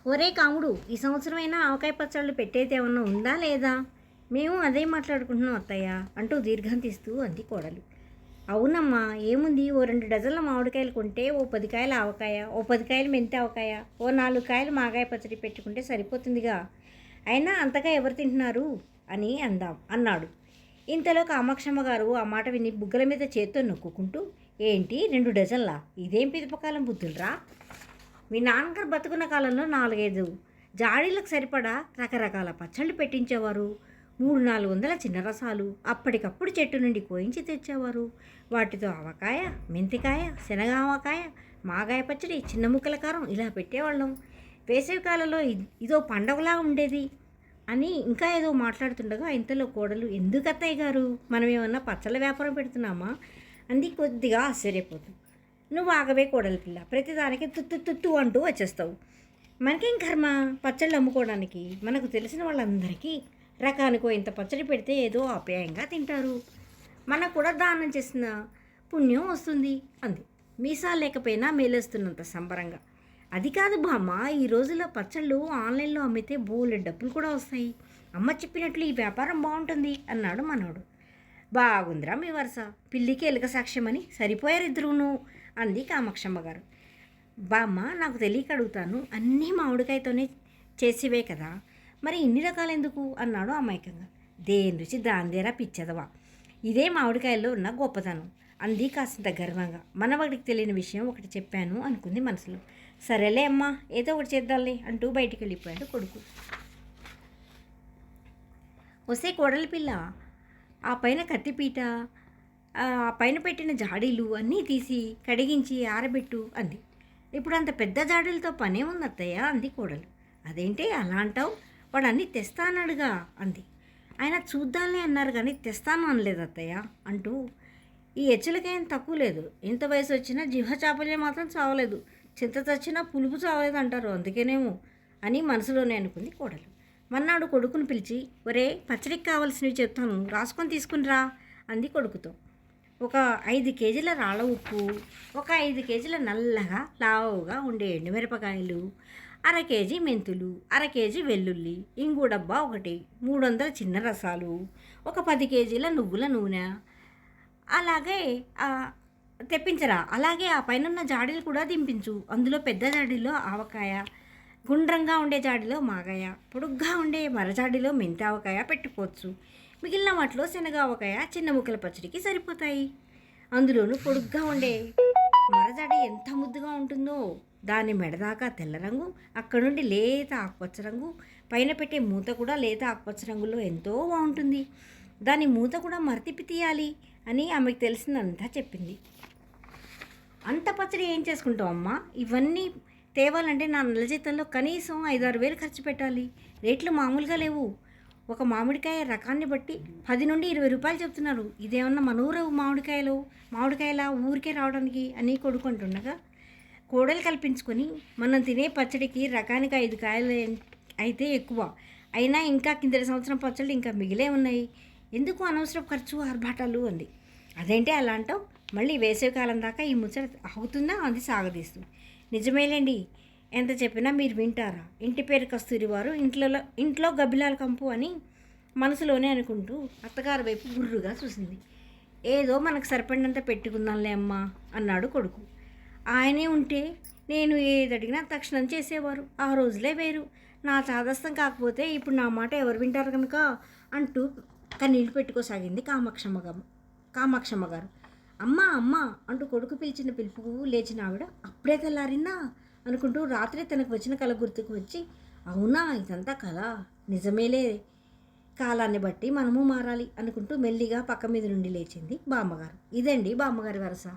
ఒరే కాముడు, ఈ సంవత్సరమైనా ఆవకాయ పచ్చళ్ళు పెట్టేది ఏమన్నా ఉందా లేదా? మేము అదే మాట్లాడుకుంటున్నాం అత్తయ్య అంటూ దీర్ఘం తీస్తూ అంది కోడలు. అవునమ్మా, ఏముంది, ఓ 2 డజన్ల మామిడికాయలు కొంటే ఓ 10 కాయల ఆవకాయ, ఓ 10 కాయలు మెంతి ఆవకాయ, ఓ 4 కాయలు మాగాయ పచ్చడి పెట్టుకుంటే సరిపోతుందిగా. అయినా అంతగా ఎవరు తింటున్నారు అని అన్నాడు. ఇంతలో కామాక్షమ్మ గారు ఆ మాట విని బుగ్గల మీద చేత్తో నొక్కుంటూ, ఏంటి 2 డజన్లా? ఇదేం పిదపకాలం బుద్ధులరా? మీ నాన్నగారు బతుకున్న కాలంలో 4-5 జాడీలకు సరిపడా రకరకాల పచ్చళ్ళు పెట్టించేవారు. 300-400 చిన్న రసాలు అప్పటికప్పుడు చెట్టు నుండి కోయించి తెచ్చేవారు. వాటితో ఆవకాయ, మెంతికాయ, శనగ ఆవకాయ, మాగాయ పచ్చడి, చిన్న ముక్కల కారం ఇలా పెట్టేవాళ్ళం. వేసవి కాలంలో ఇదో పండగలా ఉండేది అని ఇంకా ఏదో మాట్లాడుతుండగా ఇంతలో కోడలు, ఎందుకు అత్తయ్య గారు, మనం ఏమన్నా పచ్చళ్ళ వ్యాపారం పెడుతున్నామా అంది కొద్దిగా ఆశ్చర్యపోతూ. నువ్వు ఆగవే కోడలి పిల్ల, ప్రతిదానికి తుత్తు తుత్తు అంటూ వచ్చేస్తావు. మనకేం కర్మ పచ్చళ్ళు అమ్ముకోవడానికి? మనకు తెలిసిన వాళ్ళందరికీ రకానికో ఇంత పచ్చడి పెడితే ఏదో ఆప్యాయంగా తింటారు. మనకు కూడా దానం చేసిన పుణ్యం వస్తుంది అంది మీసాలు లేకపోయినా మేలేస్తున్నంత సంబరంగా. అది కాదు బామ్మ, ఈ రోజుల్లో పచ్చళ్ళు ఆన్లైన్లో అమ్మితే బోలెడు డబ్బులు కూడా వస్తాయి. అమ్మ చెప్పినట్లు ఈ వ్యాపారం బాగుంటుంది అన్నాడు మనోడు. బాగుందిరా మీ వరుస, పిల్లికి ఎలుక సాక్ష్యమని సరిపోయారు ఇద్దరును అంది కామాక్షమ్మ గారు. బామ్మ, నాకు తెలియక అడుగుతాను, అన్నీ మామిడికాయతోనే చేసేవే కదా, మరి ఇన్ని రకాలు ఎందుకు అన్నాడు అమాయకంగా. దేని రుచి దాందేరా పిచ్చదవా, ఇదే మామిడికాయల్లో ఉన్న గొప్పతనం అంది కాసింత గర్వంగా. మనవాడికి తెలియని విషయం ఒకటి చెప్పాను అనుకుంది మనసులో. సరేలే అమ్మా, ఏదో ఒకటి చేద్దాంలే అంటూ బయటికి వెళ్ళిపోయాడు కొడుకు. వస్తే కోడలి పిల్ల, ఆ పైన కత్తిపీట, ఆ పైన పెట్టిన జాడీలు అన్నీ తీసి కడిగించి ఆరబెట్టు అంది. ఇప్పుడు అంత పెద్ద జాడీలతో పనే ఉంది అత్తయ్య అంది కోడలు. అదేంటి అలా అంటావు, వాడు అన్నీ తెస్తా అన్నాడుగా అంది. ఆయన చూద్దాంలే అన్నారు కానీ తెస్తాను అనలేదు అత్తయ్య అంటూ. ఈ హెచ్చరికేం తక్కువ లేదు, ఇంత వయసు వచ్చినా జిహ చాపల్యం మాత్రం చావలేదు, చింత చచ్చినా పులుపు చావలేదు అంటారు, అందుకేనేమో అని మనసులోనే అనుకుంది కోడలు. మన్నాడు కొడుకుని పిలిచి, ఒరే పచ్చడికి కావాల్సినవి చెప్తాను, రాసుకొని తీసుకునిరా అంది కొడుకుతో. ఒక 5 కేజీల రాళ్ళ ఉప్పు, ఒక 5 కేజీల నల్లగా లావుగా ఉండే ఎండుమిరపకాయలు, 1/2 కేజీ మెంతులు, 1/2 కేజీ వెల్లుల్లి, ఇంగు డబ్బా ఒకటి, 300 చిన్న రసాలు, ఒక 10 కేజీల నువ్వుల నూనె, అలాగే తెప్పించరా. అలాగే ఆ పైన జాడీలు కూడా దింపించు. అందులో పెద్ద జాడీలో ఆవకాయ, గుండ్రంగా ఉండే జాడీలో మాగాయ, పొడుగ్గా ఉండే మరజాడీలో మెంతి ఆవకాయ పెట్టుకోవచ్చు. మిగిలిన వాటిలో శనగ ఆవకాయ, చిన్న ముక్కల పచ్చడికి సరిపోతాయి. అందులోనూ పొడుగ్గా ఉండే మరజాడి ఎంత ముద్దుగా ఉంటుందో, దాని మెడదాకా తెల్ల రంగు, అక్కడ నుండి లేత ఆకుపచ్చ రంగు, పైన పెట్టే మూత కూడా లేత ఆకుపచ్చ రంగులో ఎంతో బాగుంటుంది. దాని మూత కూడా మరతిప్పి తీయాలి అని ఆమెకు తెలిసిందంతా చెప్పింది. అంత పచ్చడి ఏం చేసుకుంటావు అమ్మా, ఇవన్నీ తేవాలంటే నా నెల జీతంలో కనీసం 5-6 వేలు ఖర్చు పెట్టాలి. రేట్లు మామూలుగా లేవు. ఒక మామిడికాయ రకాన్ని బట్టి 10 నుండి 20 రూపాయలు చెప్తున్నారు. ఇదేమన్నా మన ఊరు మామిడికాయల ఊరికే రావడానికి అని కొడుకు అంటుండగా, కోడలు కల్పించుకొని మనం తినే పచ్చడికి రకానికి 5 కాయలు అయితే ఎక్కువ అయినా ఇంకా కిందటి సంవత్సరం పచ్చళ్ళు ఇంకా మిగిలే ఉన్నాయి, ఎందుకు అనవసరం ఖర్చు ఆర్భాటాలు అంది. అదేంటి అలా అంటావు, మళ్ళీ వేసవికాలం దాకా ఈ ముచ్చట అవుతుందా అంది సాగదీస్తూ. నిజమేలేండి, ఎంత చెప్పినా మీరు వింటారా, ఇంటి పేరు కస్తూరి వారు ఇంట్లో గబ్బిలాల కంపు అని మనసులోనే అనుకుంటూ అత్తగారి వైపు గుర్రుగా చూసింది. ఏదో మనకు సరిపడినంత పెట్టుకుందాంలే అమ్మా అన్నాడు కొడుకు. ఆయనే ఉంటే నేను ఏది అడిగినా తక్షణం చేసేవారు, ఆ రోజులే వేరు. నా చాదస్తం కాకపోతే ఇప్పుడు నా మాట ఎవరు వింటారు కనుక అంటూ కన్నీళ్ళు పెట్టుకోసాగింది కామాక్షమ్మ గారు. అమ్మా అమ్మా అంటూ కొడుకు పిలిచిన పిలుపుకు లేచిన ఆవిడ అప్పుడే తెల్లారిందా అనుకుంటూ రాత్రి తనకు వచ్చిన కల గుర్తుకు వచ్చి, అవునా ఇదంతా కళ, నిజమేలే, కాలాన్ని బట్టి మనము మారాలి అనుకుంటూ మెల్లిగా పక్క మీద నుండి లేచింది బామ్మగారు. ఇదండి బామ్మగారి వరస.